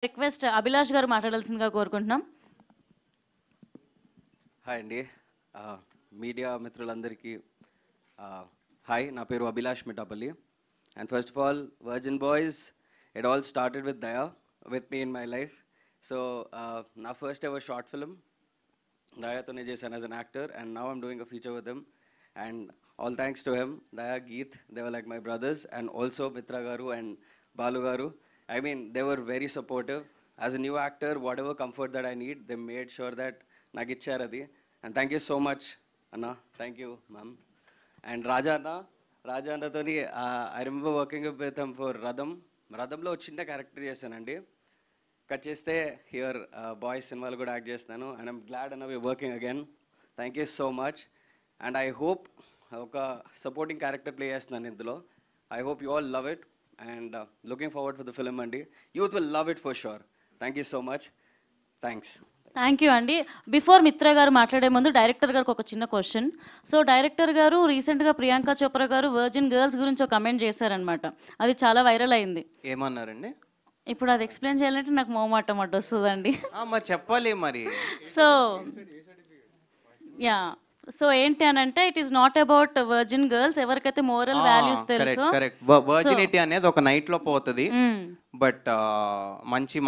Request Abhilash గారు మాట్లాడాల్సిందిగా కోరుకుంటున్నాం. హాయ్ అండి, మీడియా మిత్రులందరికీ హాయ్. నా పేరు Abhilash Mithapalli. And first of all, virgin boys, it all started with Daya with me in my life. So నా ఫస్ట్ ఎవర్ షార్ట్ ఫిల్మ్ దయాతోనే చేశాను as an actor, and now I'm doing a feature with him. And all thanks to him, Daya, Geet, they were like my brothers, and also Mitra Garu and Balu Garu. I mean, they were very supportive. As a new actor, whatever comfort that I need, they made sure that nagicharadi. And thank you so much, Anna. Thank you, ma'am. And Raja Anna toni, I remember working with him for Radham. Radhamlo chinna character chesanandi. Cut cheste here boys cinema lo kuda act chestanu, and I'm glad Anna we're working again. Thank you so much. And I hope ఒక supporting character play చేస్తున్నాను ఇందులో. I hope you all love it, and looking forward for the film అండి. Youth will love it for sure. Thank you so much. Thanks. Thank you అండి. Before Mitra గారు మాట్లాడే ముందు director గారికి ఒక చిన్న క్వశ్చన్. సో డైరెక్టర్ గారు రీసెంట్గా ప్రియాంక చోప్రా గారు వర్జిన్ గర్ల్స్ గురించి ఒక కమెంట్ చేశారనమాట. అది చాలా వైరల్ అయింది. ఏమన్నారండి? ఇప్పుడు అది ఎక్స్ప్లెయిన్ చేయాలంటే నాకు మోమాటం అడ్డు వస్తుందండి. మరి చెప్పాలి మరి. సో యా, సో ఏంటి అని అంటే, it is not about virgin girls. ఎవరికైతే మోరల్ వాల్యూస్ తెలుసో, వర్జినిటీ అనేది ఒక నైట్ లో పోతుంది, బట్ మంచి